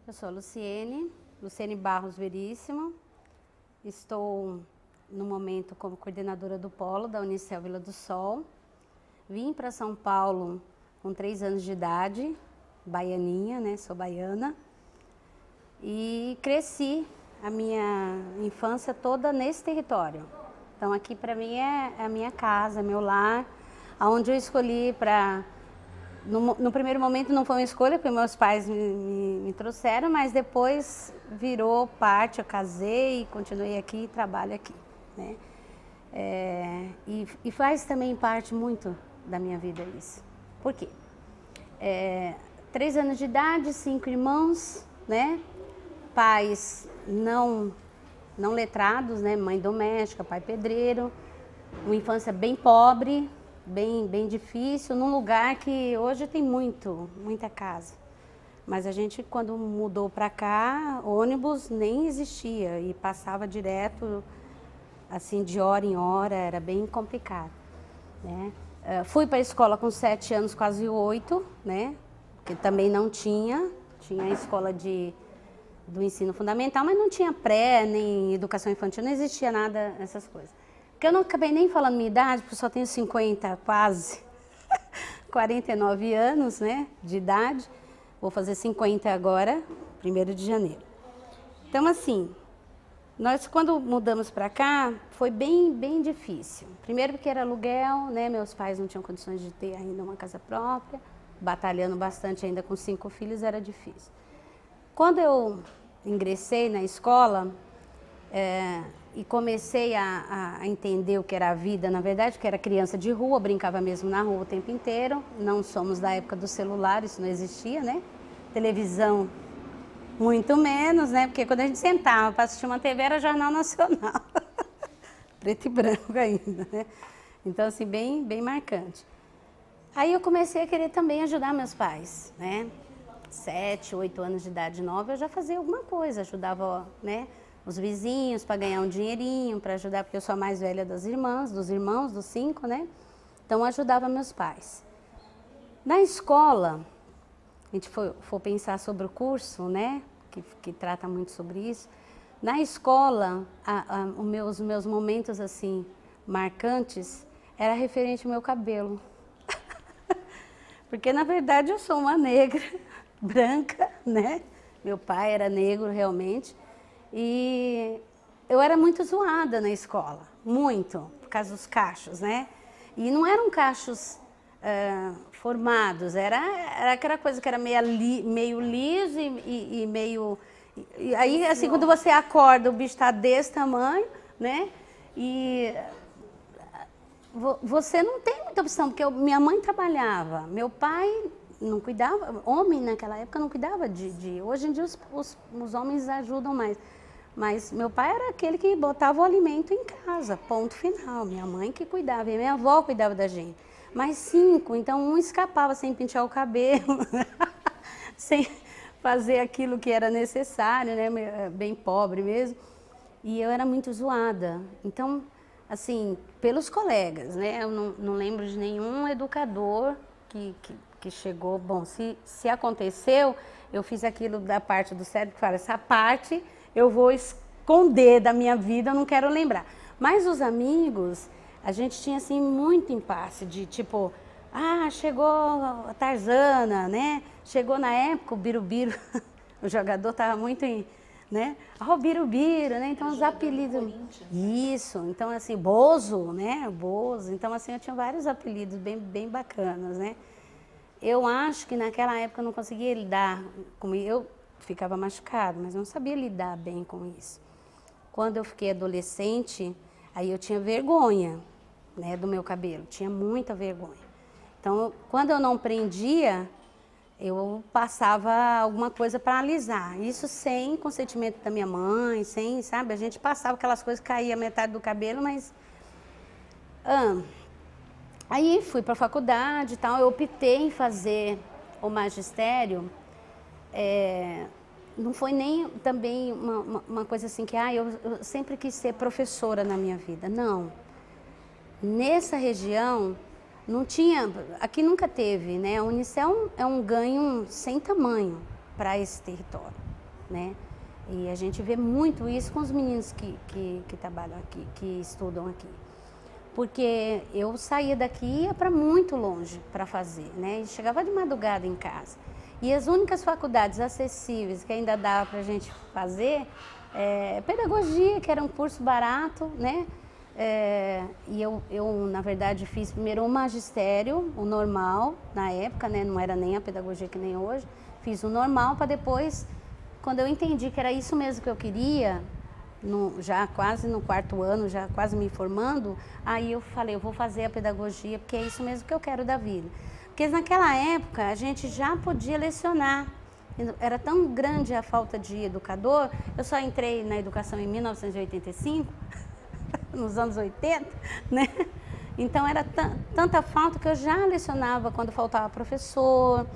Eu sou a Luciene Barros Veríssimo. Estou no momento como coordenadora do polo da Unicel Vila do Sol. Vim para São Paulo com 3 anos de idade, baianinha, né? Sou baiana. E cresci a minha infância toda nesse território. Então aqui para mim é a minha casa, meu lar, aonde eu escolhi para... No primeiro momento não foi uma escolha, porque meus pais me trouxeram, mas depois virou parte, eu casei e continuei aqui e trabalho aqui, né? E faz também parte muito da minha vida isso. Por quê? 3 anos de idade, 5 irmãos, né? Pais não letrados, né? Mãe doméstica, pai pedreiro, uma infância bem pobre, bem difícil, num lugar que hoje tem muita casa. Mas a gente, quando mudou para cá, ônibus nem existia e passava direto, assim, de hora em hora, era bem complicado, né? Fui para a escola com 7 anos, quase 8, né? Porque também não tinha a escola do ensino fundamental, mas não tinha pré, nem educação infantil, não existia nada, essas coisas. Porque eu não acabei nem falando minha idade, porque eu só tenho 50, quase 49 anos, né, de idade. Vou fazer 50 agora, 1º de janeiro. Então, assim, nós quando mudamos para cá, foi bem difícil. Primeiro porque era aluguel, né, meus pais não tinham condições de ter ainda uma casa própria, batalhando bastante ainda com 5 filhos, era difícil. Quando eu ingressei na escola, e comecei a entender o que era a vida, na verdade, que era criança de rua, brincava mesmo na rua o tempo inteiro. Não somos da época do celular, isso não existia, né? Televisão, muito menos, né? Porque quando a gente sentava para assistir uma TV era Jornal Nacional, preto e branco ainda, né? Então, assim, bem marcante. Aí eu comecei a querer também ajudar meus pais, né? 7, 8 anos de idade, 9, eu já fazia alguma coisa, ajudava, né? Os vizinhos para ganhar um dinheirinho, para ajudar, porque eu sou a mais velha das irmãs, dos irmãos, dos 5, né? Então, ajudava meus pais. Na escola, a gente for pensar sobre o curso, né? Que trata muito sobre isso. Na escola, os meus momentos, assim, marcantes, era referente ao meu cabelo. Porque, na verdade, eu sou uma negra, branca, né? Meu pai era negro, realmente. E eu era muito zoada na escola, muito, por causa dos cachos, né? E não eram cachos formados, era aquela coisa que era meio liso e meio... E aí, assim, quando você acorda, o bicho está desse tamanho, né? E você não tem muita opção, porque minha mãe trabalhava, meu pai não cuidava, homem naquela época não cuidava hoje em dia os homens ajudam mais. Mas meu pai era aquele que botava o alimento em casa, ponto final. Minha mãe que cuidava, e minha avó cuidava da gente. Mas 5, então um escapava sem pentear o cabelo, sem fazer aquilo que era necessário, né? Bem pobre mesmo. E eu era muito zoada. Então, assim, pelos colegas, né? Eu não lembro de nenhum educador que chegou. Bom, se aconteceu, eu fiz aquilo da parte do cérebro que fala, essa parte eu vou esconder da minha vida, eu não quero lembrar. Mas os amigos, a gente tinha assim muito impasse de tipo, chegou a Tarzana, né? Chegou na época o Birubiru, o jogador estava muito em, né? O Birubiru, né? Então os apelidos. Isso, então assim, Bozo, né? Bozo. Então assim, eu tinha vários apelidos bem bacanas, né? Eu acho que naquela época eu não conseguia lidar com eu ficava machucado, mas não sabia lidar bem com isso. Quando eu fiquei adolescente, aí eu tinha vergonha, né, do meu cabelo, tinha muita vergonha. Então, quando eu não prendia, eu passava alguma coisa para alisar. Isso sem consentimento da minha mãe, sem, sabe, a gente passava aquelas coisas, caía metade do cabelo, mas... Aí fui para a faculdade e tal, eu optei em fazer o magistério. Não foi nem também uma coisa assim que eu sempre quis ser professora na minha vida, não. Nessa região não tinha, aqui nunca teve, né? A Unicel é um ganho sem tamanho para esse território. né? E a gente vê muito isso com os meninos que trabalham aqui, que estudam aqui. Porque eu saía daqui e ia para muito longe para fazer, né? E chegava de madrugada em casa. E as únicas faculdades acessíveis que ainda dava para a gente fazer pedagogia, que era um curso barato, né? E eu, na verdade, fiz primeiro o magistério, o normal, na época, né? Não era nem a pedagogia que nem hoje. Fiz o normal para depois, quando eu entendi que era isso mesmo que eu queria, já quase no 4º ano, já quase me formando, aí eu falei, eu vou fazer a pedagogia, porque é isso mesmo que eu quero da vida. Porque naquela época a gente já podia lecionar. Era tão grande a falta de educador, eu só entrei na educação em 1985, nos anos 80, né? Então era tanta falta que eu já lecionava quando faltava professor,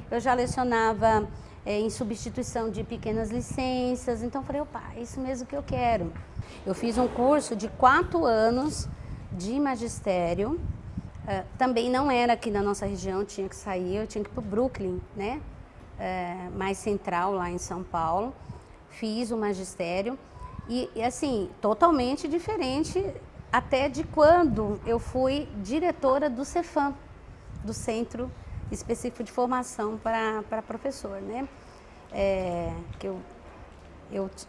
eu já lecionava em substituição de pequenas licenças. Então eu falei, opa, é isso mesmo que eu quero. Eu fiz um curso de 4 anos de magistério, também não era aqui na nossa região, tinha que sair, eu tinha que ir para o Brooklyn, né? Mais central, lá em São Paulo. Fiz o magistério e assim, totalmente diferente até de quando eu fui diretora do Cefam, do Centro Específico de Formação para Professor, né? Que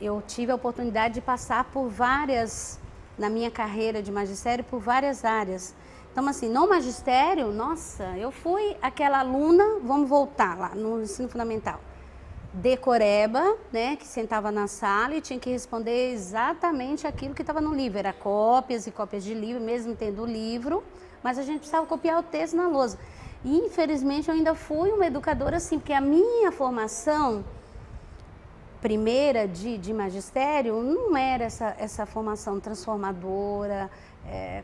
eu tive a oportunidade de passar por várias, na minha carreira de magistério, por várias áreas. Então, assim, no magistério, nossa, eu fui aquela aluna, vamos voltar lá no ensino fundamental, decoreba, né, que sentava na sala e tinha que responder exatamente aquilo que estava no livro. Era cópias e cópias de livro, mesmo tendo o livro, mas a gente precisava copiar o texto na lousa. E, infelizmente, eu ainda fui uma educadora assim, porque a minha formação primeira de magistério não era essa formação transformadora,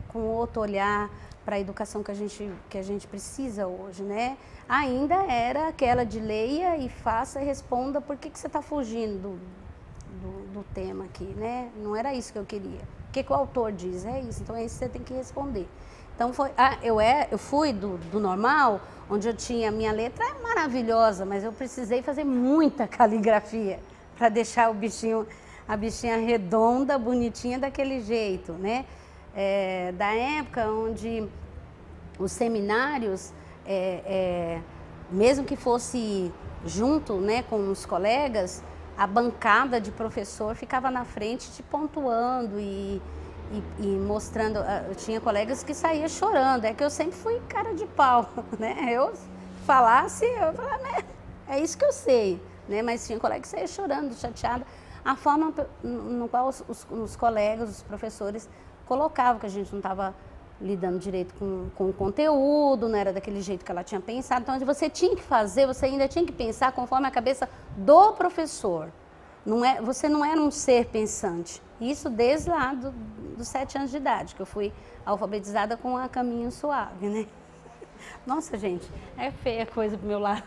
com outro olhar para a educação que a gente precisa hoje, né? Ainda era aquela de leia e faça e responda por que você está fugindo do tema aqui, né? Não era isso que eu queria. O que o autor diz? É isso, então é isso que você tem que responder. Então eu fui do normal, onde eu tinha a minha letra maravilhosa, mas eu precisei fazer muita caligrafia para deixar a bichinha redonda, bonitinha daquele jeito, né? Da época onde os seminários, mesmo que fosse junto, né, com os colegas, a bancada de professor ficava na frente te pontuando e mostrando. Eu tinha colegas que saíam chorando, é que eu sempre fui cara de pau, né? Eu falava, né, é isso que eu sei, né? Mas tinha colega que saía chorando, chateada, a forma no qual os colegas, os professores colocavam que a gente não estava lidando direito com o conteúdo, não era daquele jeito que ela tinha pensado. Então, você tinha que fazer, você ainda tinha que pensar conforme a cabeça do professor. Você não era um ser pensante. Isso desde lá dos 7 anos de idade, que eu fui alfabetizada com a Caminho Suave, né? Nossa, gente, é feia a coisa pro meu lado.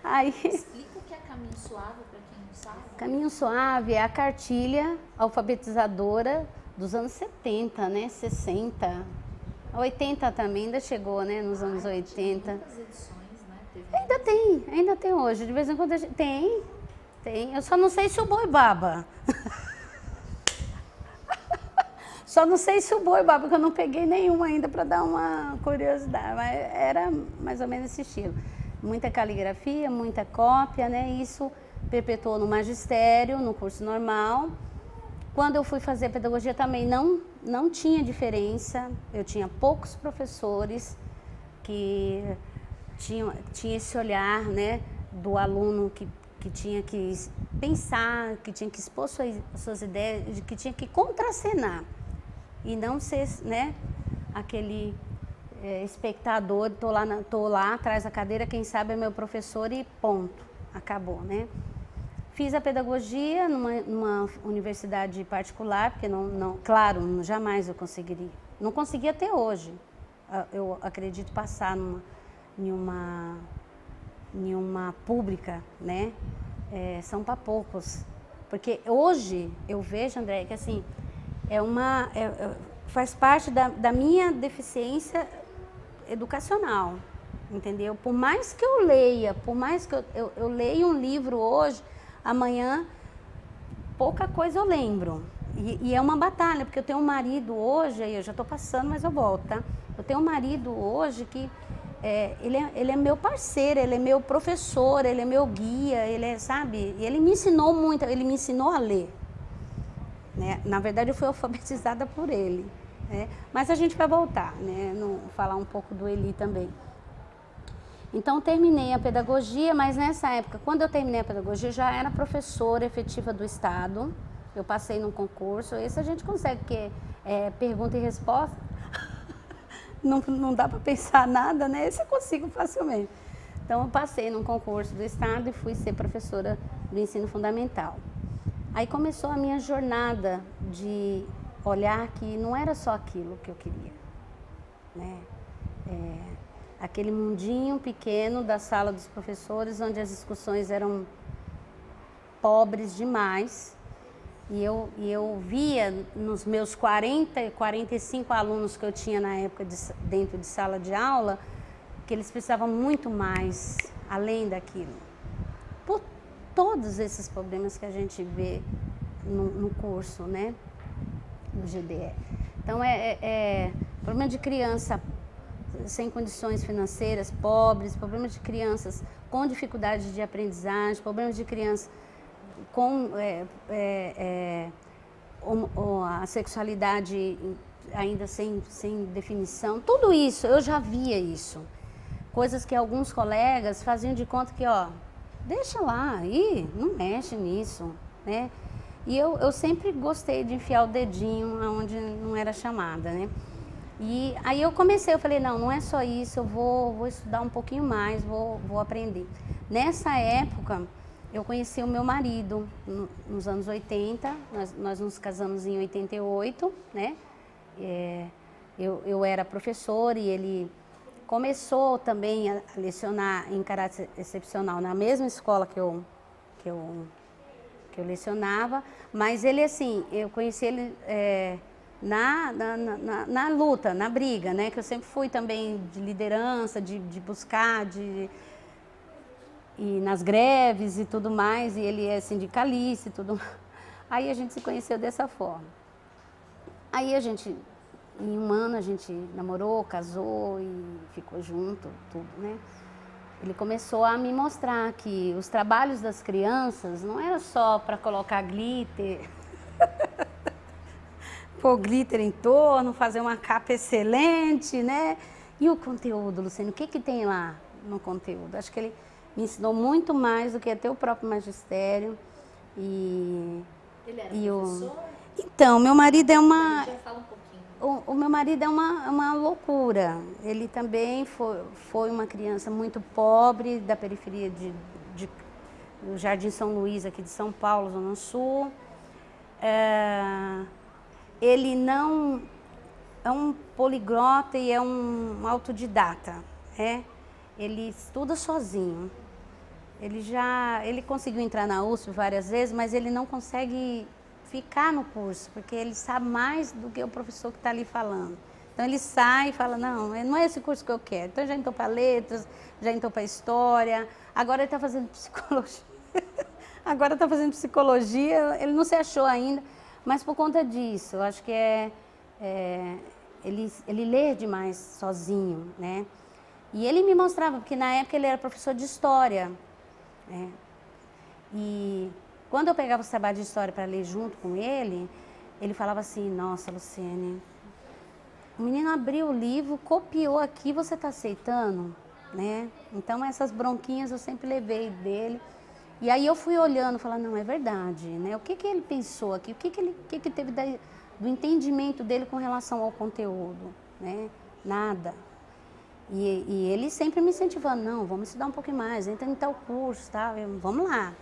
Aí, explica o que é Caminho Suave para quem não sabe. Caminho Suave é a cartilha alfabetizadora dos anos 70, né? 60, 80 também, ainda chegou, né? Nos anos 80. Muitas edições, né? Ainda tem hoje. De vez em quando a gente tem. Eu só não sei se o boi baba. Só não sei se o boi baba, porque eu não peguei nenhum ainda para dar uma curiosidade. Mas era mais ou menos esse estilo. Muita caligrafia, muita cópia, né? Isso perpetuou no magistério, no curso normal. Quando eu fui fazer pedagogia também não tinha diferença. Eu tinha poucos professores que tinham esse olhar, né, do aluno que tinha que pensar, que tinha que expor suas ideias, que tinha que contracenar e não ser, né, aquele espectador, tô lá atrás da cadeira, quem sabe é meu professor e ponto, acabou, né? Fiz a pedagogia numa universidade particular, porque claro, jamais eu conseguiria. Não consegui até hoje. Eu acredito passar em uma pública, né? São para poucos. Porque hoje eu vejo, André, que assim, faz parte da minha deficiência educacional, entendeu? Por mais que eu leia, por mais que eu leia um livro hoje, amanhã pouca coisa eu lembro. E é uma batalha, porque eu tenho um marido hoje, eu já estou passando, mas eu volto, tá? Eu tenho um marido hoje que ele é meu parceiro, ele é meu professor, ele é meu guia, sabe? E ele me ensinou muito, ele me ensinou a ler. Né? Na verdade, eu fui alfabetizada por ele. Né? Mas a gente vai voltar, né? Falar um pouco do Eli também. Então, terminei a pedagogia, mas nessa época, quando eu terminei a pedagogia, eu já era professora efetiva do Estado. Eu passei num concurso, esse a gente consegue, porque pergunta e resposta, não dá para pensar nada, né? Esse eu consigo facilmente. Então, eu passei num concurso do Estado e fui ser professora do ensino fundamental. Aí começou a minha jornada de olhar que não era só aquilo que eu queria, né? Aquele mundinho pequeno da sala dos professores, onde as discussões eram pobres demais. E eu via nos meus 40, 45 alunos que eu tinha na época dentro de sala de aula, que eles precisavam muito mais, além daquilo. Por todos esses problemas que a gente vê no curso, né? No GDE. Então, problema de criança sem condições financeiras, pobres, problemas de crianças com dificuldade de aprendizagem, problemas de crianças com a sexualidade ainda sem definição. Tudo isso, eu já via isso. Coisas que alguns colegas faziam de conta que, deixa lá, não mexe nisso, né? E eu sempre gostei de enfiar o dedinho onde não era chamada, né? E aí eu falei, não é só isso, eu vou estudar um pouquinho mais, vou aprender. Nessa época, eu conheci o meu marido nos anos 80, nós nos casamos em 88, né? Eu era professora e ele começou também a lecionar em caráter excepcional na mesma escola que eu lecionava, mas ele, assim, eu conheci ele na luta, na briga, né? Que eu sempre fui também de liderança, de buscar, e nas greves e tudo mais, e ele é sindicalista e tudo. Aí a gente se conheceu dessa forma. Aí em um ano a gente namorou, casou e ficou junto, tudo, né? Ele começou a me mostrar que os trabalhos das crianças não era só para colocar glitter, pôr glitter em torno, fazer uma capa excelente, né? E o conteúdo, Luciane, o que tem lá no conteúdo? Acho que ele me ensinou muito mais do que até o próprio magistério. Ele era professor? Então, meu marido é uma... Já fala um pouquinho. O meu marido é uma loucura. Ele também foi uma criança muito pobre, da periferia do Jardim São Luís, aqui de São Paulo, Zona Sul. Ele não é um poliglota e é um autodidata, né? Ele estuda sozinho. Ele conseguiu entrar na USP várias vezes, mas ele não consegue ficar no curso, porque ele sabe mais do que o professor que está ali falando. Então ele sai e fala, não é esse curso que eu quero. Então já entrou para letras, já entrou para história, agora ele está fazendo psicologia. Agora está fazendo psicologia, ele não se achou ainda, mas por conta disso, eu acho que ele lê demais sozinho, né? E ele me mostrava, porque na época ele era professor de história, né? E quando eu pegava os trabalhos de história para ler junto com ele, ele falava assim, nossa, Luciane, o menino abriu o livro, copiou aqui, você está aceitando? Né? Então essas bronquinhas eu sempre levei dele. E aí eu fui olhando, falando, não, é verdade, né? O que ele pensou aqui? O que teve do entendimento dele com relação ao conteúdo? Né? Nada. E ele sempre me incentivando, não, vamos estudar um pouquinho mais, entra em tal curso, tá? Vamos lá.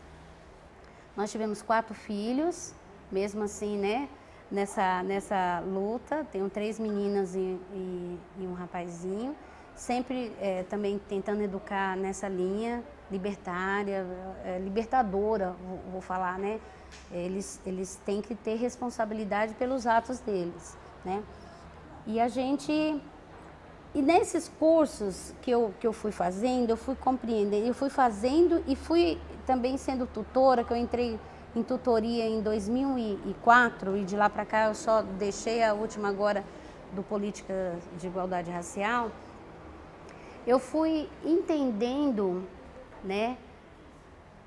Nós tivemos 4 filhos, mesmo assim, né? Nessa luta, tenho 3 meninas e um rapazinho, sempre também tentando educar nessa linha libertária, libertadora, vou falar, né? Eles têm que ter responsabilidade pelos atos deles, né? E a gente E nesses cursos que eu fui fazendo, eu fui compreendendo, eu fui fazendo e fui também sendo tutora, que eu entrei em tutoria em 2004 e de lá para cá eu só deixei a última agora do Política de Igualdade Racial. Eu fui entendendo, né,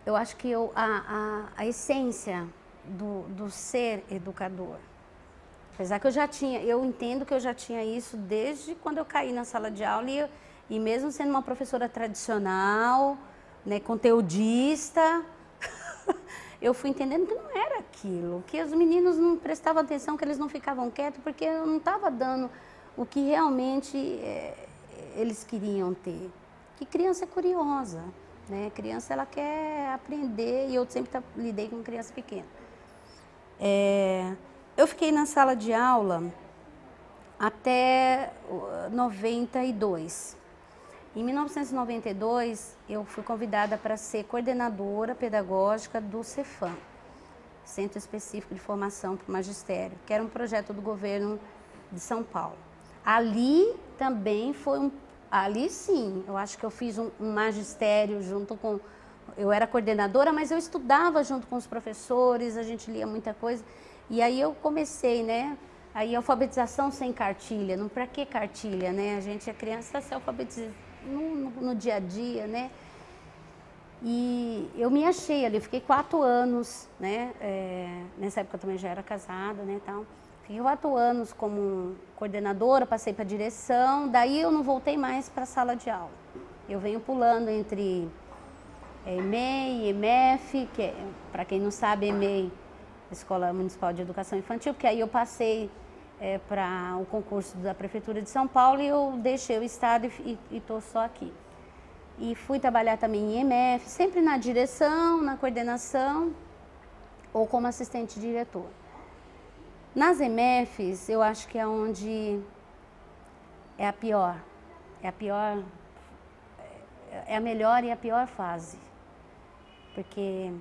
eu acho que a essência do ser educador. Apesar que eu entendo que eu já tinha isso desde quando eu caí na sala de aula e mesmo sendo uma professora tradicional, né, conteudista, eu fui entendendo que não era aquilo, que os meninos não prestavam atenção, que eles não ficavam quietos, porque eu não estava dando o que realmente eles queriam ter. Que criança é curiosa, né? Criança, ela quer aprender, e eu sempre lidei com criança pequena. Eu fiquei na sala de aula até 92. Em 1992, eu fui convidada para ser coordenadora pedagógica do Cefam, Centro Específico de Formação para o Magistério, que era um projeto do governo de São Paulo. Ali também ali sim, eu acho que eu fiz um magistério junto com... Eu era coordenadora, mas eu estudava junto com os professores, a gente lia muita coisa. E aí eu comecei, né? Aí alfabetização sem cartilha, não para que cartilha, né? A criança se alfabetiza no dia a dia, né? E eu me achei ali, eu fiquei 4 anos, né? Nessa época eu também já era casada, né? Então, fiquei 4 anos como coordenadora, passei para direção, daí eu não voltei mais para a sala de aula. Eu venho pulando entre EMEI, EMEF, que para quem não sabe, EMEI, Escola Municipal de Educação Infantil, porque aí eu passei para o concurso da Prefeitura de São Paulo e eu deixei o estado e estou só aqui. E fui trabalhar também em EMEF, sempre na direção, na coordenação ou como assistente diretor. Nas EMEFs, eu acho que é onde é a pior, é a melhor e a pior fase, porque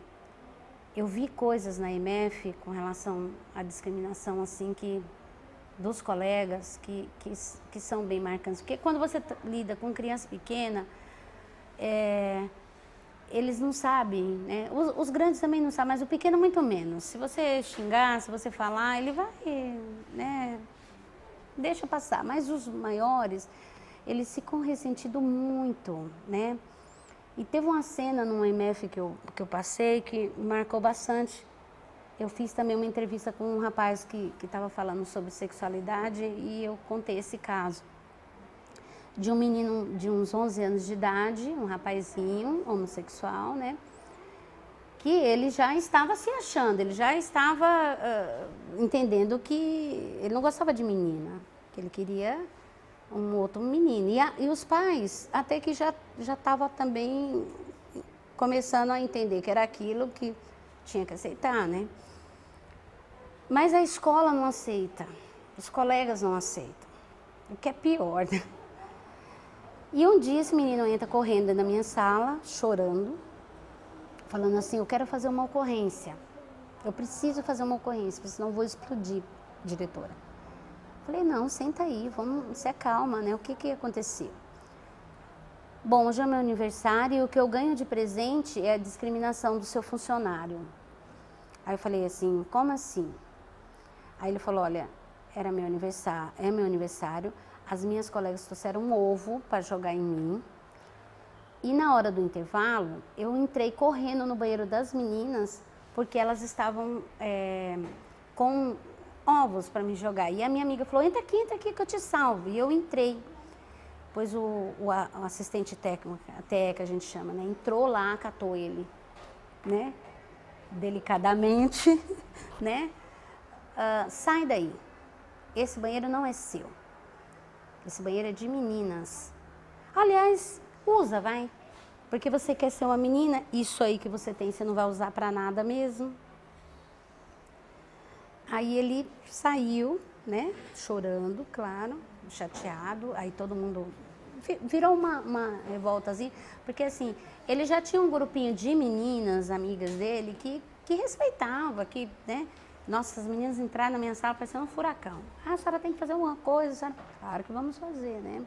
eu vi coisas na EMEF com relação à discriminação, assim, dos colegas que são bem marcantes. Porque quando você lida com criança pequena, eles não sabem, né? Os grandes também não sabem, mas o pequeno muito menos. Se você xingar, se você falar, ele vai, né? Deixa passar. Mas os maiores, eles ficam ressentidos muito, né? E teve uma cena no EMEF que eu passei que marcou bastante. Eu fiz também uma entrevista com um rapaz que estava falando sobre sexualidade e eu contei esse caso. De um menino de uns 11 anos de idade, um rapazinho homossexual, né? Que ele já estava se achando, ele já estava entendendo que ele não gostava de menina, que ele queria um outro menino. E os pais até que já estavam também começando a entender que era aquilo que tinha que aceitar, né? Mas a escola não aceita, os colegas não aceitam, o que é pior, né? E um dia esse menino entra correndo na minha sala, chorando, falando assim, eu quero fazer uma ocorrência, eu preciso fazer uma ocorrência, porque senão eu vou explodir, diretora. Falei, não, senta aí, vamos, se acalma, né? O que aconteceu? Bom, hoje é meu aniversário e o que eu ganho de presente é a discriminação do seu funcionário. Aí eu falei assim, como assim? Aí ele falou, olha, é meu aniversário, as minhas colegas trouxeram um ovo para jogar em mim e na hora do intervalo eu entrei correndo no banheiro das meninas porque elas estavam com ovos para me jogar. E a minha amiga falou, entra aqui que eu te salvo. E eu entrei. Pois o assistente técnico, até que a gente chama, né, entrou lá, catou ele, né, delicadamente, né, sai daí, esse banheiro não é seu, esse banheiro é de meninas. Aliás, usa, vai, porque você quer ser uma menina, isso aí que você tem, você não vai usar para nada mesmo. Aí ele saiu, né, chorando, claro, chateado, aí todo mundo virou uma revoltazinha, porque assim, ele já tinha um grupinho de meninas, amigas dele, que respeitava, que, né, nossa, as meninas entraram na minha sala parecendo um furacão. Ah, a senhora tem que fazer alguma coisa, senhora... Claro que vamos fazer, né?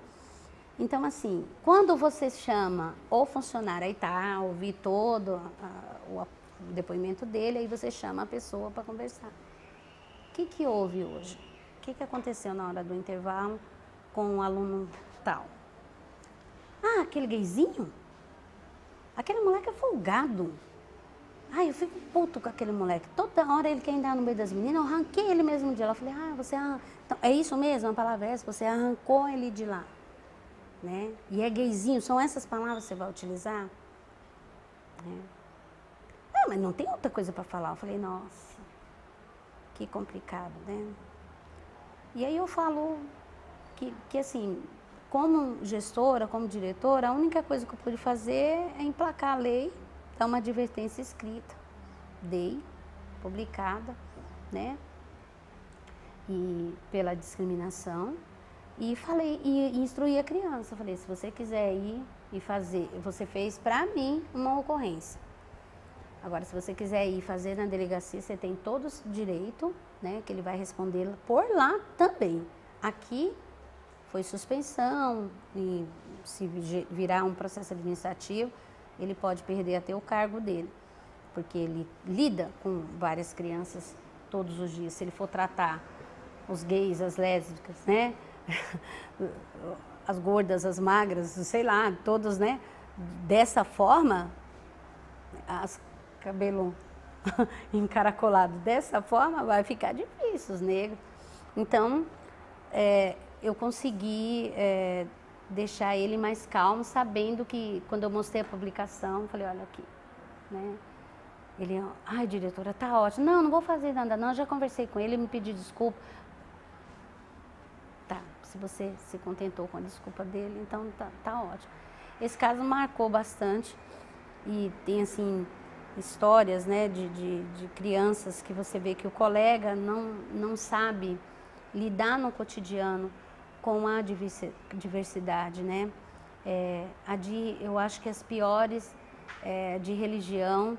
Então, assim, quando você chama o funcionário, aí tá, ouvi todo o depoimento dele, aí você chama a pessoa para conversar. O que houve hoje? O que aconteceu na hora do intervalo com o aluno tal? Ah, aquele gayzinho? Aquele moleque é folgado. Ai, eu fico puto com aquele moleque. Toda hora ele quer entrar no meio das meninas, eu arranquei ele mesmo de lá. Eu falei, você então, é isso mesmo, a palavra é essa, você arrancou ele de lá. Né? E é gayzinho, são essas palavras que você vai utilizar? Não, mas não tem outra coisa para falar. Eu falei, nossa, que complicado, né? E aí eu falo que assim, como gestora, como diretora, a única coisa que eu pude fazer é emplacar a lei, dar uma advertência escrita, dei, publicada, né? E pela discriminação. E falei, e instruí a criança, falei, se você quiser ir e fazer, você fez para mim uma ocorrência. Agora, se você quiser ir fazer na delegacia, você tem todo o direito, né, que ele vai responder por lá também. Aqui foi suspensão e se virar um processo administrativo, ele pode perder até o cargo dele, porque ele lida com várias crianças todos os dias. Se ele for tratar os gays, as lésbicas, né, as gordas, as magras, sei lá, todos, né, dessa forma, as cabelo encaracolado dessa forma, vai ficar difícil, os negros. Então, eu consegui deixar ele mais calmo, sabendo que, quando eu mostrei a publicação, falei, olha aqui, né? Ele, ai, diretora, tá ótimo. Não vou fazer nada não, já conversei com ele, me pediu desculpa. Tá, se você se contentou com a desculpa dele, então tá ótimo. Esse caso marcou bastante e tem, assim, histórias, né, de crianças que você vê que o colega não sabe lidar no cotidiano com a diversidade, né? Eu acho que as piores de religião,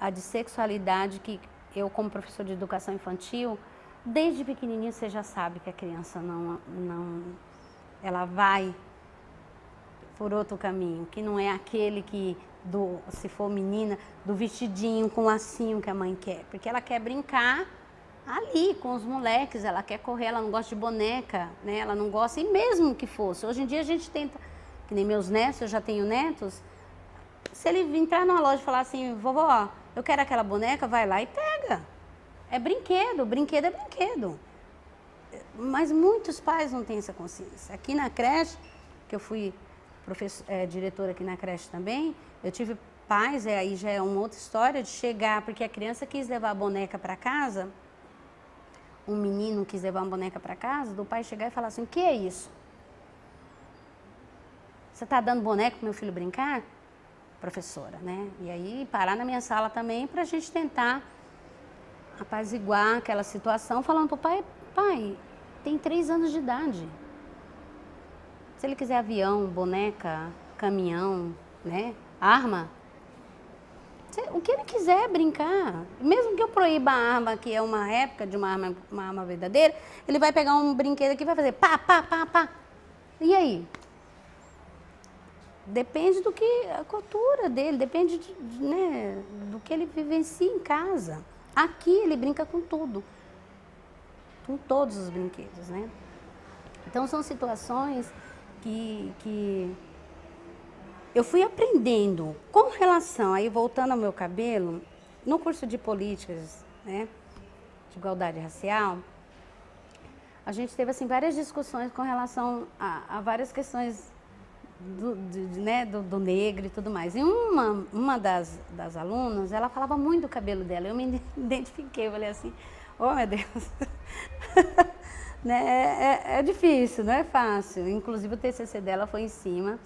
a de sexualidade, que eu, como professor de educação infantil, desde pequenininho você já sabe que a criança ela vai por outro caminho, que não é aquele que, se for menina, do vestidinho com lacinho que a mãe quer, porque ela quer brincar ali com os moleques, ela quer correr, ela não gosta de boneca, né? Ela não gosta, e mesmo que fosse, hoje em dia a gente tenta, que nem meus netos, eu já tenho netos, se ele entrar numa loja e falar assim, vovó, eu quero aquela boneca, vai lá e pega. É brinquedo, brinquedo é brinquedo. Mas muitos pais não têm essa consciência. Aqui na creche, que eu fui diretora aqui na creche também, eu tive pais, aí já é uma outra história, de chegar, porque a criança quis levar a boneca para casa, um menino quis levar uma boneca para casa, do pai chegar e falar assim, o que é isso? Você está dando boneca para meu filho brincar? Professora, né? E aí parar na minha sala também para a gente tentar apaziguar aquela situação, falando para o pai, pai, tem 3 anos de idade. Se ele quiser avião, boneca, caminhão, né, arma, o que ele quiser brincar. Mesmo que eu proíba a arma, que é uma réplica de uma arma verdadeira, ele vai pegar um brinquedo aqui e vai fazer pá, pá, pá, pá. E aí? Depende do que a cultura dele, depende né, do que ele vivencia em casa. Aqui ele brinca com tudo, com todos os brinquedos, né? Então são situações que eu fui aprendendo com relação, aí voltando ao meu cabelo, no curso de políticas, né, de igualdade racial, a gente teve assim várias discussões com relação a várias questões do negro e tudo mais. E uma das alunas, ela falava muito do cabelo dela, eu me identifiquei, eu falei assim, oh meu Deus, né? É difícil, não é fácil. Inclusive o TCC dela foi em cima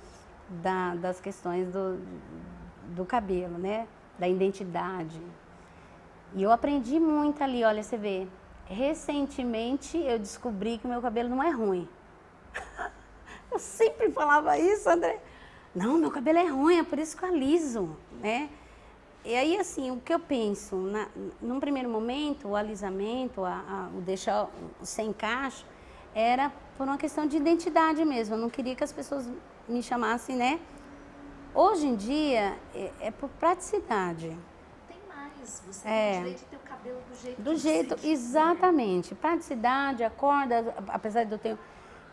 das questões do cabelo, né? Da identidade. E eu aprendi muito ali, olha, você vê, recentemente eu descobri que o meu cabelo não é ruim. Eu sempre falava isso, André. Não, meu cabelo é ruim, é por isso que eu aliso, né? E aí, assim, o que eu penso, num primeiro momento, o alisamento, o deixar sem cacho, era por uma questão de identidade mesmo. Eu não queria que as pessoas me chamassem, né? Hoje em dia, é por praticidade. Tem mais, você tem o direito de ter o cabelo do jeito você exatamente. Quer. Praticidade, acorda, apesar de eu ter...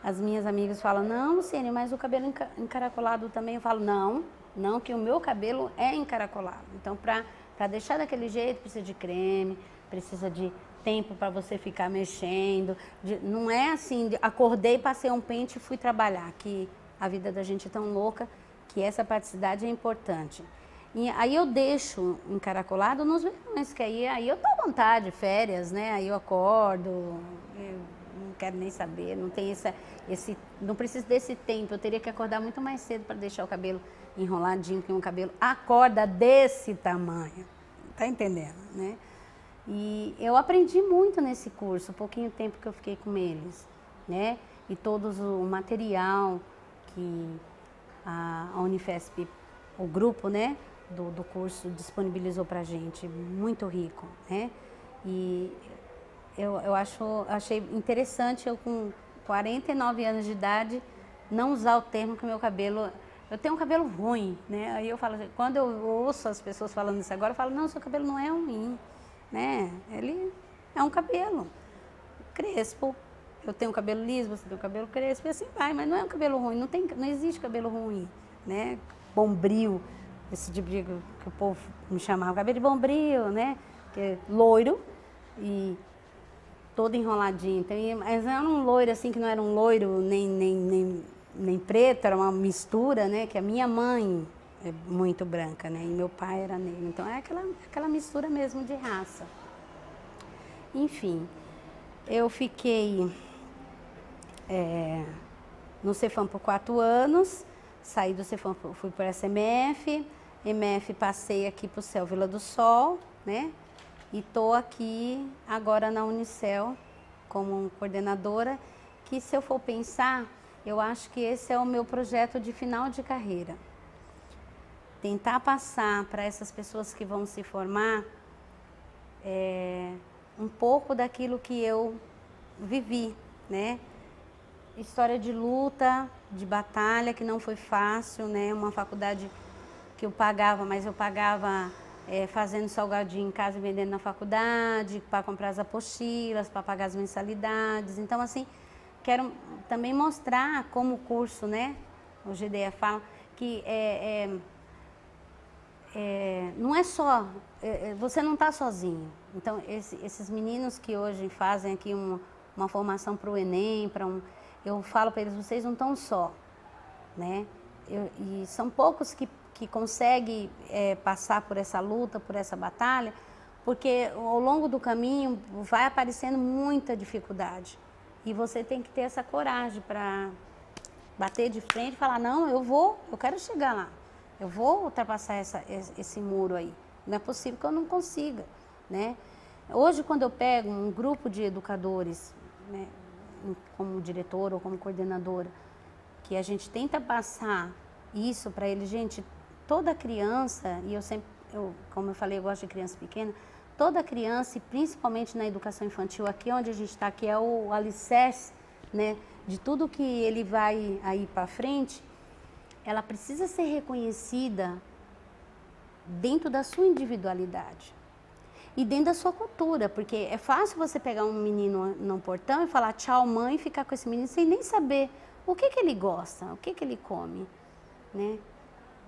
As minhas amigas falam, não, Luciene, mas o cabelo encaracolado também. Eu falo, não, que o meu cabelo é encaracolado. Então, para deixar daquele jeito, precisa de creme, precisa de tempo para você ficar mexendo. Não é assim, acordei, passei um pente e fui trabalhar, que a vida da gente é tão louca que essa praticidade é importante. E aí eu deixo encaracolado nos verões, que aí eu tô à vontade, férias, né? Aí eu acordo, eu não quero nem saber, não tem não preciso desse tempo, eu teria que acordar muito mais cedo para deixar o cabelo enroladinho, porque um cabelo acorda desse tamanho, tá entendendo, né? E eu aprendi muito nesse curso, o pouquinho tempo que eu fiquei com eles, né? E todo o material que a Unifesp, o grupo, né, do curso disponibilizou pra gente, muito rico, né? E eu achei interessante eu com 49 anos de idade não usar o termo que meu cabelo... Eu tenho um cabelo ruim, né? Aí eu falo, quando eu ouço as pessoas falando isso agora, eu falo, não, seu cabelo não é ruim, né? Ele é um cabelo crespo. Eu tenho cabelo liso, você tem o cabelo crespo, e assim vai, mas não é um cabelo ruim, não existe cabelo ruim, né? Bombril, esse tipo de que o povo me chamava, cabelo de bombril, né? Que é loiro e todo enroladinho. Então, mas era um loiro assim, que não era um loiro nem preto, era uma mistura, né? Que a minha mãe é muito branca, né? E meu pai era negro. Então é aquela mistura mesmo de raça. Enfim, eu fiquei no Cefam por 4 anos, saí do Cefam, fui para a MF passei aqui para o CEL Vila do Sol, né? E estou aqui agora na Unicel como coordenadora, que se eu for pensar, eu acho que esse é o meu projeto de final de carreira. Tentar passar para essas pessoas que vão se formar um pouco daquilo que eu vivi, né? História de luta, de batalha, que não foi fácil, né? Uma faculdade que eu pagava, mas eu pagava fazendo salgadinho em casa e vendendo na faculdade, para comprar as apostilas, para pagar as mensalidades. Então, assim, quero também mostrar como o curso, né? O GDE fala que não é só, você não está sozinho. Então, esses meninos que hoje fazem aqui uma formação para o Enem, eu falo para eles, vocês não estão só, né? E são poucos que conseguem passar por essa luta, por essa batalha, porque ao longo do caminho vai aparecendo muita dificuldade. E você tem que ter essa coragem para bater de frente e falar, não, eu quero chegar lá. Eu vou ultrapassar esse muro aí. Não é possível que eu não consiga, né? Hoje, quando eu pego um grupo de educadores, né, como diretora ou como coordenadora, que a gente tenta passar isso para eles, gente, toda criança, e como eu falei, eu gosto de criança pequena, toda criança, e principalmente na educação infantil, aqui onde a gente está, que é o alicerce, né, de tudo que ele vai aí para frente, ela precisa ser reconhecida dentro da sua individualidade e dentro da sua cultura, porque é fácil você pegar um menino no portão e falar tchau mãe e ficar com esse menino sem nem saber o que ele gosta, o que ele come, né?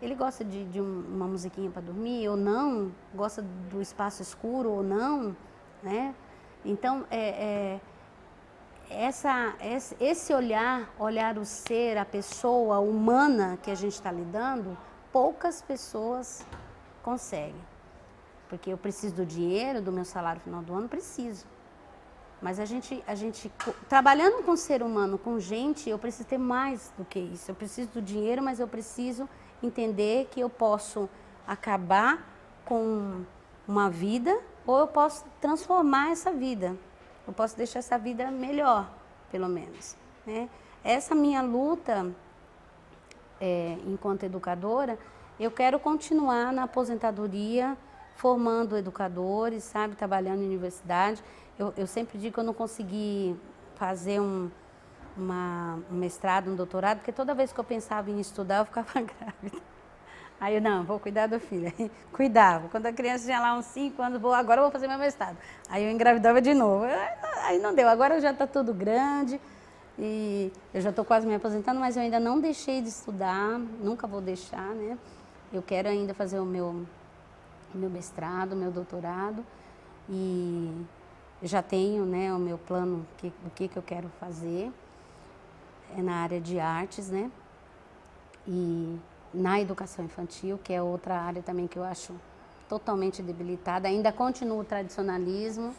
Ele gosta de uma musiquinha para dormir ou não, gosta do espaço escuro ou não, né? Então, esse olhar o ser, a pessoa humana que a gente está lidando, poucas pessoas conseguem. Porque eu preciso do dinheiro, do meu salário no final do ano, preciso. Mas a gente trabalhando com ser humano, com gente, eu preciso ter mais do que isso. Eu preciso do dinheiro, mas eu preciso entender que eu posso acabar com uma vida ou eu posso transformar essa vida. Eu posso deixar essa vida melhor, pelo menos, né? Essa minha luta, enquanto educadora, eu quero continuar na aposentadoria, formando educadores, sabe, trabalhando em universidade. Eu sempre digo que eu não consegui fazer um mestrado, um doutorado, porque toda vez que eu pensava em estudar, eu ficava grávida. Aí eu, não, vou cuidar do filho. Aí, cuidava. Quando a criança tinha lá uns 5 anos, agora eu vou fazer meu mestrado. Aí eu engravidava de novo. Aí não deu. Agora já está tudo grande e eu já estou quase me aposentando, mas eu ainda não deixei de estudar, nunca vou deixar, né? Eu quero ainda fazer o meu mestrado, o meu doutorado e eu já tenho, né, o meu plano, o que eu quero fazer. É na área de artes, né? E na educação infantil, que é outra área também que eu acho totalmente debilitada. Ainda continua o tradicionalismo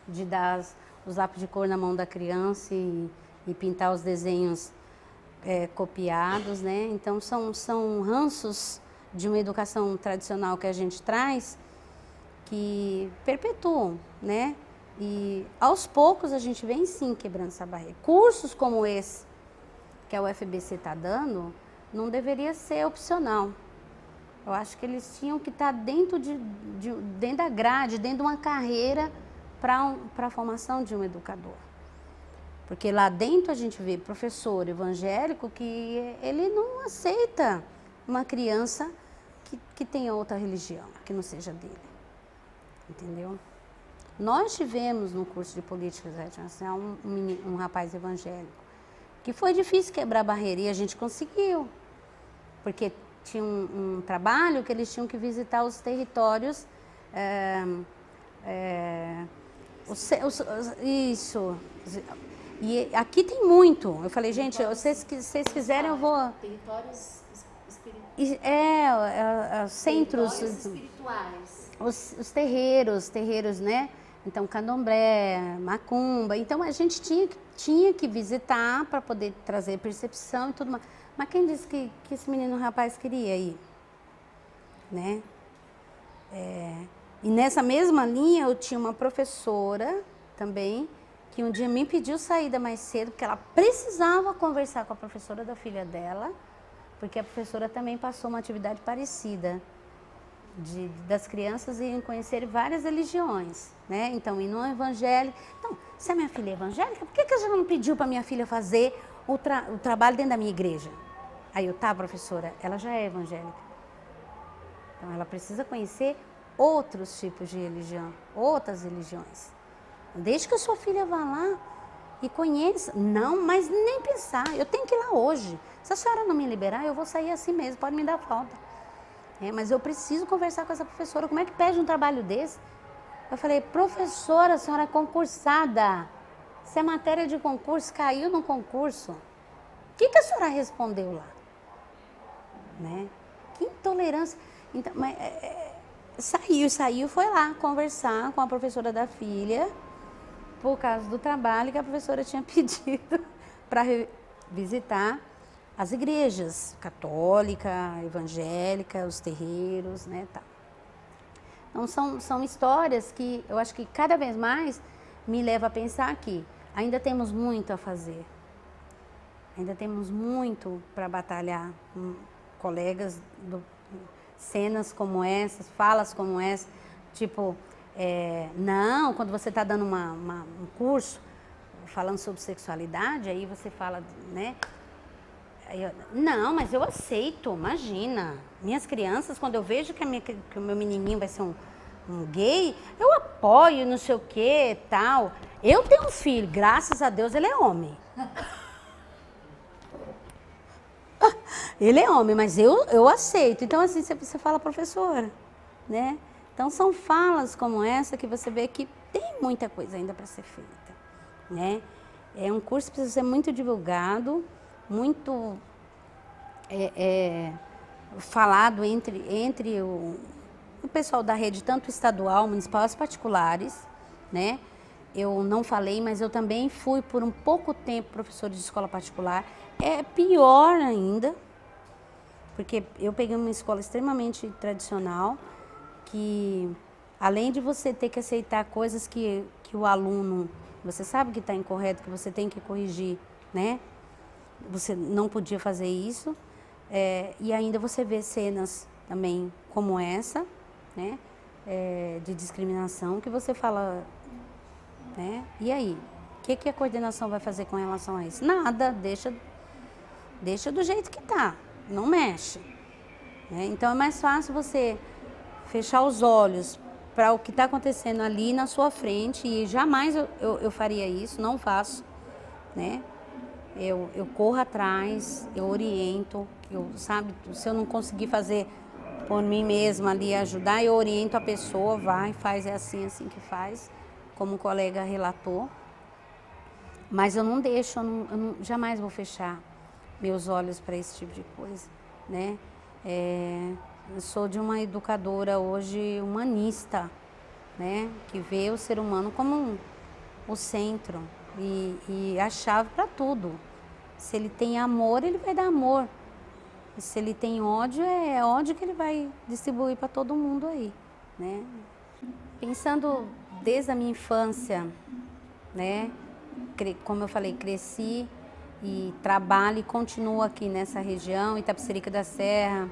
de dar os lápis de cor na mão da criança e pintar os desenhos copiados, né? Então são ranços de uma educação tradicional que a gente traz que perpetuam, né? E aos poucos a gente vem sim quebrando essa barreira. Cursos como esse que a UFBC está dando, não deveria ser opcional. Eu acho que eles tinham que estar dentro da grade, dentro de uma carreira para a formação de um educador. Porque lá dentro a gente vê professor evangélico que ele não aceita uma criança que tenha outra religião, que não seja dele. Entendeu? Nós tivemos no curso de Políticas Internacionais um rapaz evangélico que foi difícil quebrar a barreira e a gente conseguiu. Porque tinha um trabalho que eles tinham que visitar os territórios, isso. E aqui tem muito. Eu falei, gente, se vocês quiserem, eu vou... Territórios centros espirituais. Os terreiros, né? Então, candomblé, macumba. Então, a gente tinha que visitar para poder trazer percepção e tudo mais. Mas quem disse que esse menino rapaz queria ir? Né? E nessa mesma linha, eu tinha uma professora também, que um dia me pediu saída mais cedo, porque ela precisava conversar com a professora da filha dela, porque a professora também passou uma atividade parecida, das crianças irem conhecer várias religiões, né? Então, ir no evangélico. Então, se a minha filha é evangélica, por que a gente não pediu para minha filha fazer o trabalho dentro da minha igreja? Aí eu, tá, professora, ela já é evangélica. Então, ela precisa conhecer outros tipos de religião, outras religiões. Desde que a sua filha vá lá e conheça. Não, mas nem pensar. Eu tenho que ir lá hoje. Se a senhora não me liberar, eu vou sair assim mesmo, pode me dar falta. Mas eu preciso conversar com essa professora. Como é que pede um trabalho desse? Eu falei, professora, a senhora é concursada. Se a matéria de concurso caiu no concurso, o que a senhora respondeu lá? Né? Que intolerância. Então, mas, saiu, foi lá conversar com a professora da filha, por causa do trabalho que a professora tinha pedido para visitar as igrejas católica, evangélica, os terreiros, né, tá. Então são histórias que eu acho que cada vez mais me leva a pensar que ainda temos muito a fazer, ainda temos muito para batalhar com colegas, cenas como essas, falas como essa, tipo, não, quando você está dando um curso falando sobre sexualidade, aí você fala, né? Não, mas eu aceito, imagina. Minhas crianças, quando eu vejo que o meu menininho vai ser um gay, eu apoio, não sei o que, tal. Eu tenho um filho, graças a Deus ele é homem. Ele é homem, mas eu aceito. Então, assim, você fala, professora, né? Então, são falas como essa que você vê que tem muita coisa ainda para ser feita, né? É um curso que precisa ser muito divulgado, muito falado entre o pessoal da rede, tanto estadual, municipal, as particulares, né? Eu não falei, mas eu também fui por um pouco tempo professora de escola particular. É pior ainda, porque eu peguei uma escola extremamente tradicional, que além de você ter que aceitar coisas que o aluno, você sabe que está incorreto, que você tem que corrigir, né? Você não podia fazer isso. E ainda você vê cenas também como essa, né? De discriminação, que você fala, né? E aí? que a coordenação vai fazer com relação a isso? Nada, deixa do jeito que tá, não mexe. Né? Então é mais fácil você fechar os olhos para o que está acontecendo ali na sua frente, e jamais eu faria isso, não faço, né? Eu corro atrás, eu oriento, sabe, se eu não conseguir fazer por mim mesma ali, ajudar, eu oriento a pessoa, vai, faz, é assim que faz, como o colega relatou. Mas eu não deixo, jamais vou fechar meus olhos para esse tipo de coisa, né? Eu sou de uma educadora hoje humanista, né? Que vê o ser humano como o centro e a chave para tudo. Se ele tem amor, ele vai dar amor. E se ele tem ódio, é ódio que ele vai distribuir para todo mundo aí, né? Pensando desde a minha infância, né? Como eu falei, cresci e trabalho e continuo aqui nessa região, Itapecerica da Serra,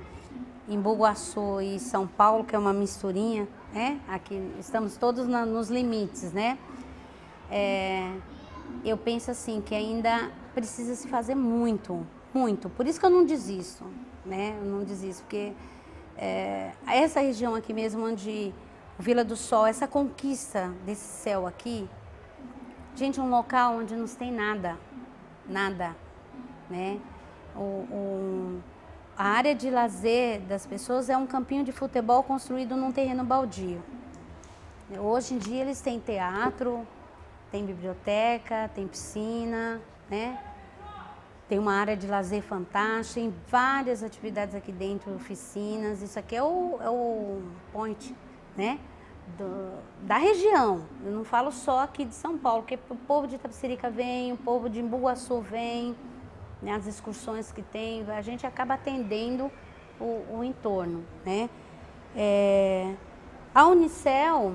em Embu-Guaçu e São Paulo, que é uma misturinha, né? Aqui estamos todos nos limites, né? Eu penso assim, que ainda precisa se fazer muito, muito. Por isso que eu não desisto, né? Eu não desisto, porque essa região aqui mesmo, onde o Vila do Sol, essa conquista desse céu aqui, gente, um local onde não tem nada, né? A área de lazer das pessoas é um campinho de futebol construído num terreno baldio. Hoje em dia eles têm teatro, tem biblioteca, tem piscina, né? Tem uma área de lazer fantástica, tem várias atividades aqui dentro, oficinas. Isso aqui é o point, né? Da região. Eu não falo só aqui de São Paulo, porque o povo de Itapecerica vem, o povo de Embu-Guaçu vem, né? As excursões que tem, a gente acaba atendendo o entorno, né? A Unicel,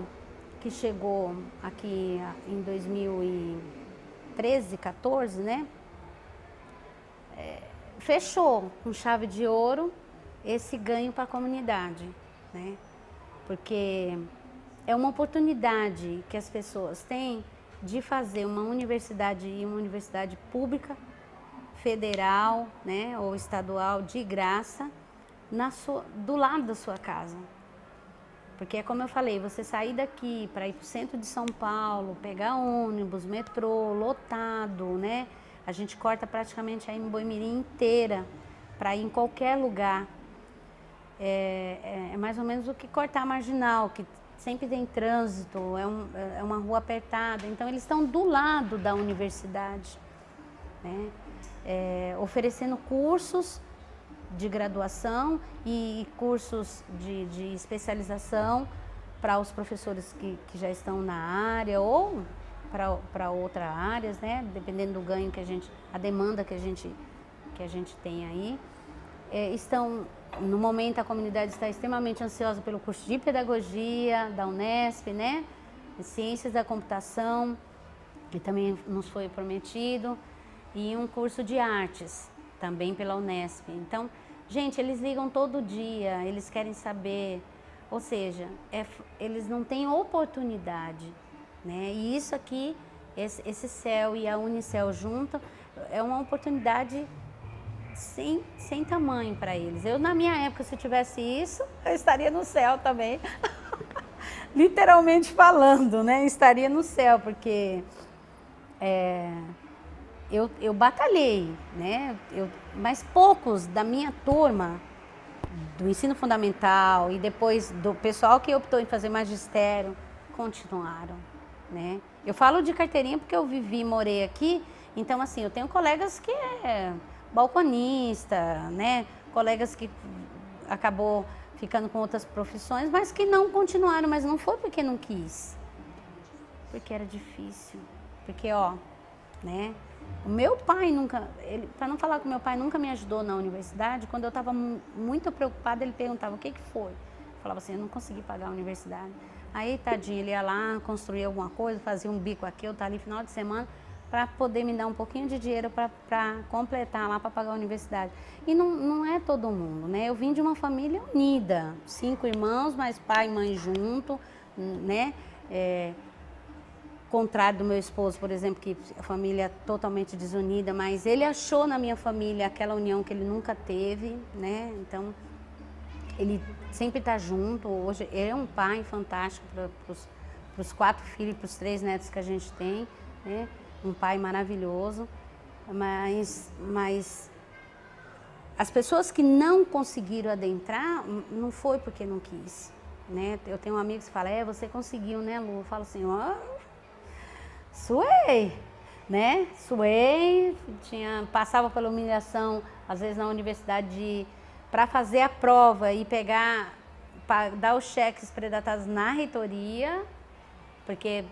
que chegou aqui em 2013, 14, né? Fechou com chave de ouro esse ganho para a comunidade, né? Porque é uma oportunidade que as pessoas têm de fazer uma universidade pública, federal, né, ou estadual, de graça, do lado da sua casa. Porque é como eu falei, você sair daqui para ir para o centro de São Paulo, pegar ônibus, metrô, lotado, né? A gente corta praticamente a Embu-Mirim inteira para ir em qualquer lugar. É mais ou menos o que cortar a Marginal, que sempre tem trânsito, é uma rua apertada. Então, eles estão do lado da universidade, né? Oferecendo cursos de graduação e cursos de especialização para os professores que já estão na área ou para outras áreas, né? Dependendo do ganho a demanda que a gente tem aí. No momento, a comunidade está extremamente ansiosa pelo curso de pedagogia da Unesp, né? Ciências da computação, que também nos foi prometido, e um curso de artes, também pela Unesp. Então, gente, eles ligam todo dia, eles querem saber, ou seja, eles não têm oportunidade, né? E isso aqui, esse CEL e a Unicel junto, é uma oportunidade sem tamanho para eles. Eu, na minha época, se eu tivesse isso, eu estaria no céu também. Literalmente falando, né? Estaria no céu, porque eu batalhei, né? Mas poucos da minha turma, do ensino fundamental e depois do pessoal que optou em fazer magistério, continuaram, né? Eu falo de carteirinha porque eu vivi e morei aqui, então, assim, eu tenho colegas que balconista, né? Colegas que acabou ficando com outras profissões, mas que não continuaram, mas não foi porque não quis, porque era difícil, porque, né? O meu pai nunca, para não falar que o meu pai nunca me ajudou na universidade, quando eu estava muito preocupada, ele perguntava o que foi. Eu falava assim, eu não consegui pagar a universidade. Aí, tadinho, ele ia lá, construía alguma coisa, fazia um bico aqui, eu estava ali final de semana, para poder me dar um pouquinho de dinheiro para completar lá, para pagar a universidade. E não é todo mundo, né? Eu vim de uma família unida, 5 irmãos, mas pai e mãe junto, né? contrário do meu esposo, por exemplo, que a família é totalmente desunida, mas ele achou na minha família aquela união que ele nunca teve, né? Então, ele sempre está junto. Hoje, ele é um pai fantástico para os 4 filhos, para os 3 netos que a gente tem, né? Um pai maravilhoso, mas as pessoas que não conseguiram adentrar, não foi porque não quis, né? Eu tenho um amigo que fala, você conseguiu, né, Lu? Eu falo assim, suei, né? Suei, passava pela humilhação, às vezes na universidade, para fazer a prova e pegar, para dar os cheques predatados na reitoria, porque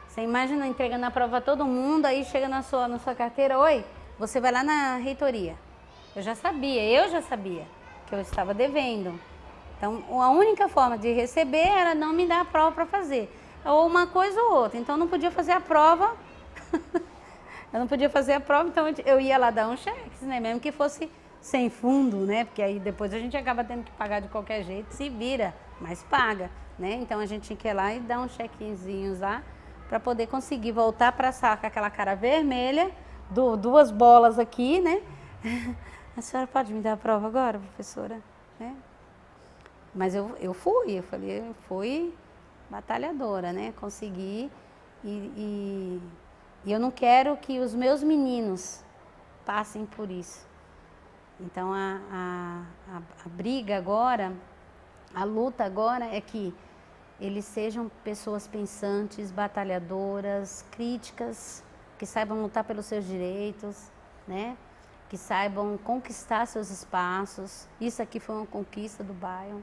você imagina entregando a prova a todo mundo, aí chega na sua carteira, oi, você vai lá na reitoria. Eu já sabia que eu estava devendo. Então, a única forma de receber era não me dar a prova para fazer. Ou uma coisa ou outra. Então, eu não podia fazer a prova. Então eu ia lá dar um cheque, né? Mesmo que fosse sem fundo, né? Porque aí depois a gente acaba tendo que pagar de qualquer jeito, se vira, mas paga, né? Então, a gente tinha que ir lá e dar uns chequezinhos lá para poder conseguir voltar para a sala com aquela cara vermelha, 2 bolas aqui, né? A senhora pode me dar a prova agora, professora? Né? Mas eu fui batalhadora, né? Consegui e eu não quero que os meus meninos passem por isso. Então a briga agora, a luta agora é que eles sejam pessoas pensantes, batalhadoras, críticas, que saibam lutar pelos seus direitos, né? Que saibam conquistar seus espaços. Isso aqui foi uma conquista do bairro,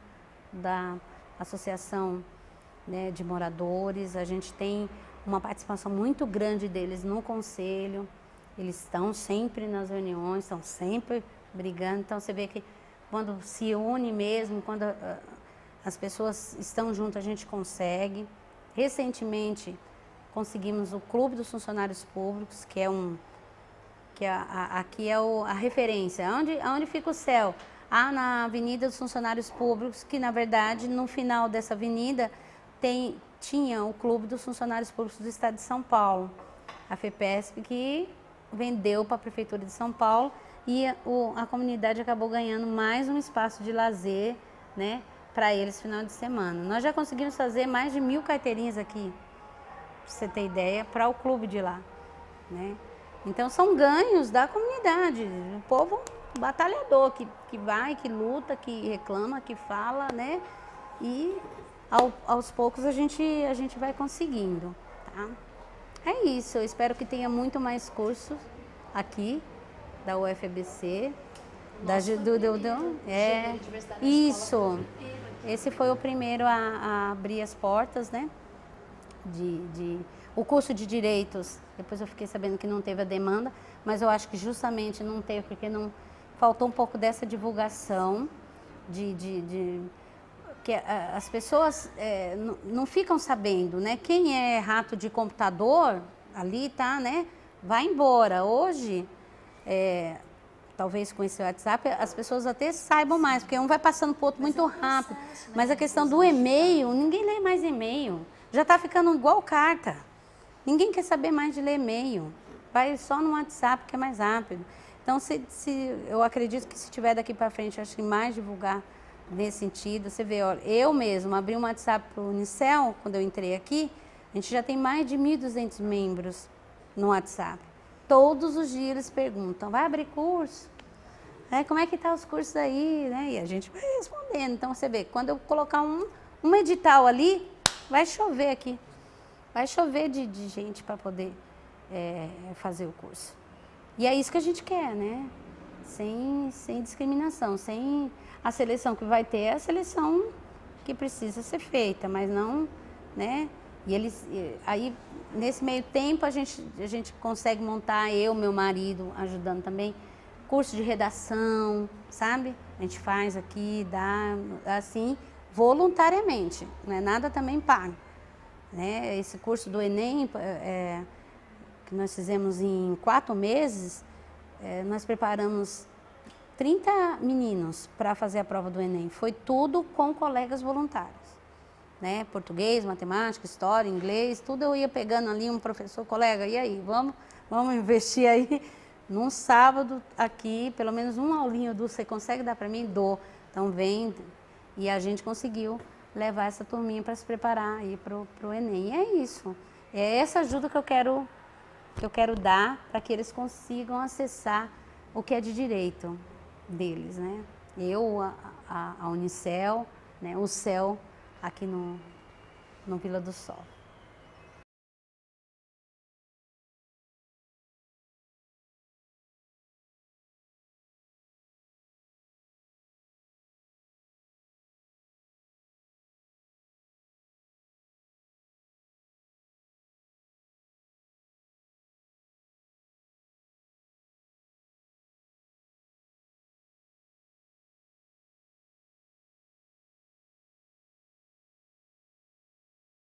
da associação, né, de moradores. A gente tem uma participação muito grande deles no conselho. Eles estão sempre nas reuniões, estão sempre brigando. Então você vê que quando se une mesmo, quando as pessoas estão juntas, a gente consegue. Recentemente conseguimos o Clube dos Funcionários Públicos, que aqui é a referência. Onde fica o céu? Na Avenida dos Funcionários Públicos, que na verdade no final dessa avenida tinha o Clube dos Funcionários Públicos do Estado de São Paulo, a FEPESP, que vendeu para a Prefeitura de São Paulo e a comunidade acabou ganhando mais um espaço de lazer, né, para eles final de semana. Nós já conseguimos fazer mais de 1000 carteirinhas aqui, para você ter ideia, para o clube de lá, né? Então, são ganhos da comunidade, o povo batalhador, que vai, que luta, que reclama, que fala, né? E aos poucos a gente vai conseguindo, tá? É isso, eu espero que tenha muito mais cursos aqui da UFABC. Isso, esse foi o primeiro a abrir as portas, né? O curso de Direitos, depois eu fiquei sabendo que não teve a demanda, mas eu acho que justamente não teve, porque faltou um pouco dessa divulgação, que as pessoas não ficam sabendo, né? Quem é rato de computador, ali tá, né? Vai embora. Hoje, talvez com esse WhatsApp, as pessoas até saibam mais, porque um vai passando para o outro muito rápido. Mas a questão do e-mail, ninguém lê mais e-mail. Já está ficando igual carta. Ninguém quer saber mais de ler e-mail. Vai só no WhatsApp, que é mais rápido. Então, eu acredito que se tiver daqui para frente, acho que mais divulgar nesse sentido. Você vê, olha, eu mesmo abri um WhatsApp para o Unicel, quando eu entrei aqui, a gente já tem mais de 1.200 membros no WhatsApp. Todos os dias eles perguntam, vai abrir curso? Como é que tá os cursos aí? Né? E a gente vai respondendo. Então, você vê, quando eu colocar um edital ali, vai chover aqui. Vai chover de gente para poder fazer o curso. E é isso que a gente quer, né? Sem discriminação, sem a seleção que vai ter, é a seleção que precisa ser feita, mas não, né? Aí, nesse meio tempo, a gente consegue montar, meu marido ajudando também, curso de redação, sabe? A gente faz aqui, dá, assim, voluntariamente, não é nada também pago. Né? Esse curso do Enem, que nós fizemos em 4 meses, nós preparamos 30 meninos para fazer a prova do Enem. Foi tudo com colegas voluntários. né? Português, matemática, história, inglês, tudo eu ia pegando ali um professor, colega, e aí, vamos investir aí num sábado aqui, pelo menos uma aulinha do Você Consegue Dar para mim? Dou. Então vem, e a gente conseguiu levar essa turminha para se preparar aí para o Enem. E é isso, é essa ajuda que eu quero dar para que eles consigam acessar o que é de direito deles, né? Eu, a Unicel, né? O CEL aqui no Vila do Sol.